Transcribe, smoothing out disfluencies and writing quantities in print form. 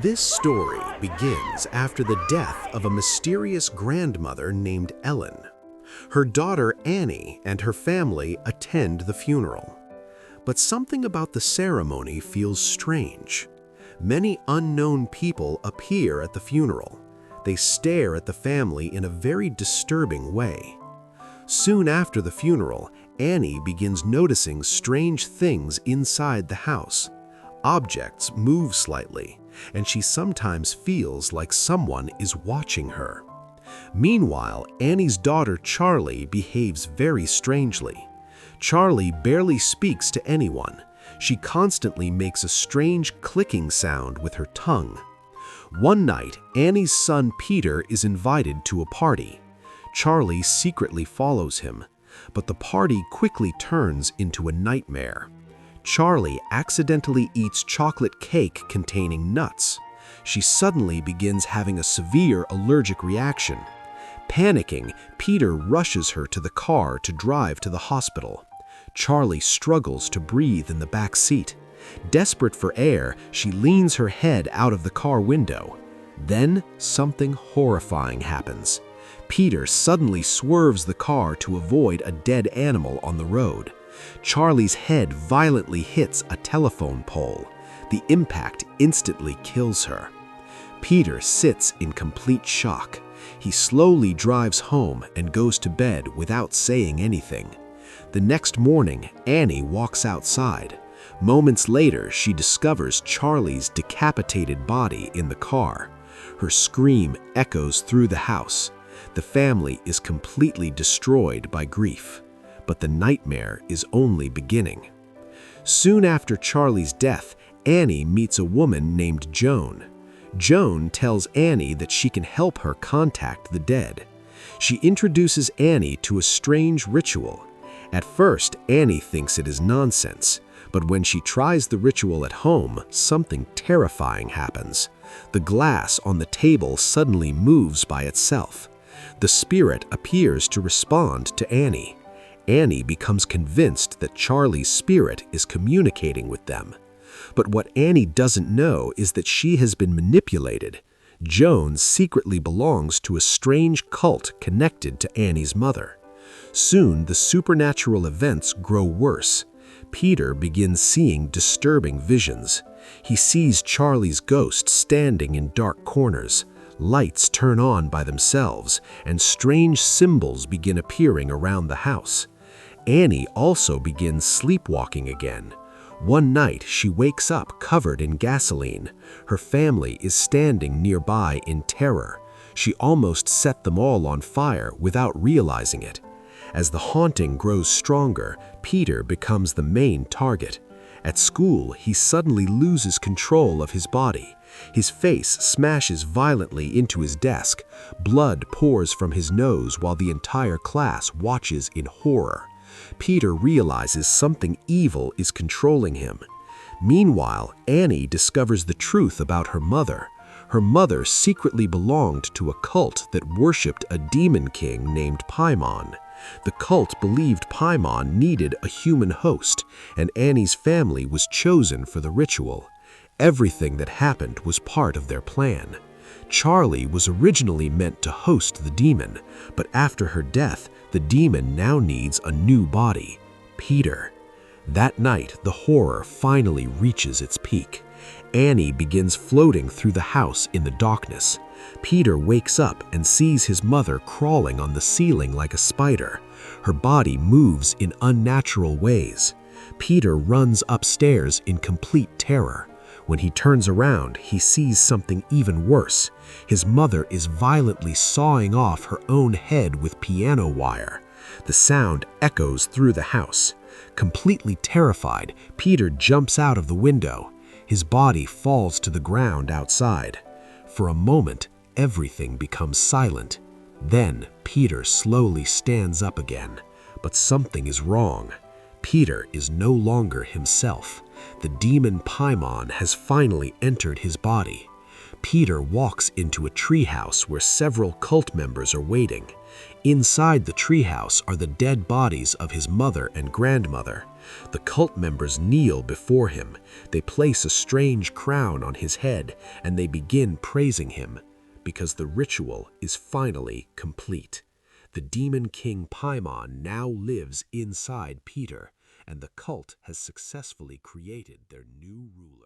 This story begins after the death of a mysterious grandmother named Ellen. Her daughter Annie and her family attend the funeral. But something about the ceremony feels strange. Many unknown people appear at the funeral. They stare at the family in a very disturbing way. Soon after the funeral, Annie begins noticing strange things inside the house. Objects move slightly, and she sometimes feels like someone is watching her. Meanwhile, Annie's daughter Charlie behaves very strangely. Charlie barely speaks to anyone. She constantly makes a strange clicking sound with her tongue. One night, Annie's son Peter is invited to a party. Charlie secretly follows him, but the party quickly turns into a nightmare. Charlie accidentally eats chocolate cake containing nuts. She suddenly begins having a severe allergic reaction. Panicking, Peter rushes her to the car to drive to the hospital. Charlie struggles to breathe in the back seat. Desperate for air, she leans her head out of the car window. Then something horrifying happens. Peter suddenly swerves the car to avoid a dead animal on the road. Charlie's head violently hits a telephone pole. The impact instantly kills her. Peter sits in complete shock. He slowly drives home and goes to bed without saying anything. The next morning, Annie walks outside. Moments later, she discovers Charlie's decapitated body in the car. Her scream echoes through the house. The family is completely destroyed by grief. But the nightmare is only beginning. Soon after Charlie's death, Annie meets a woman named Joan. Joan tells Annie that she can help her contact the dead. She introduces Annie to a strange ritual. At first, Annie thinks it is nonsense, but when she tries the ritual at home, something terrifying happens. The glass on the table suddenly moves by itself. The spirit appears to respond to Annie. Annie becomes convinced that Charlie's spirit is communicating with them. But what Annie doesn't know is that she has been manipulated. Joan secretly belongs to a strange cult connected to Annie's mother. Soon, the supernatural events grow worse. Peter begins seeing disturbing visions. He sees Charlie's ghost standing in dark corners. Lights turn on by themselves, and strange symbols begin appearing around the house. Annie also begins sleepwalking again. One night, she wakes up covered in gasoline. Her family is standing nearby in terror. She almost set them all on fire without realizing it. As the haunting grows stronger, Peter becomes the main target. At school, he suddenly loses control of his body. His face smashes violently into his desk. Blood pours from his nose while the entire class watches in horror. Peter realizes something evil is controlling him. Meanwhile, Annie discovers the truth about her mother. Her mother secretly belonged to a cult that worshipped a demon king named Paimon. The cult believed Paimon needed a human host, and Annie's family was chosen for the ritual. Everything that happened was part of their plan. Charlie was originally meant to host the demon, but after her death, the demon now needs a new body, Peter. That night, the horror finally reaches its peak. Annie begins floating through the house in the darkness. Peter wakes up and sees his mother crawling on the ceiling like a spider. Her body moves in unnatural ways. Peter runs upstairs in complete terror. When he turns around, he sees something even worse. His mother is violently sawing off her own head with piano wire. The sound echoes through the house. Completely terrified, Peter jumps out of the window. His body falls to the ground outside. For a moment, everything becomes silent. Then, Peter slowly stands up again. But something is wrong. Peter is no longer himself. The demon Paimon has finally entered his body. Peter walks into a treehouse where several cult members are waiting. Inside the treehouse are the dead bodies of his mother and grandmother. The cult members kneel before him. They place a strange crown on his head, and they begin praising him, because the ritual is finally complete. The demon king Paimon now lives inside Peter, and the cult has successfully created their new ruler.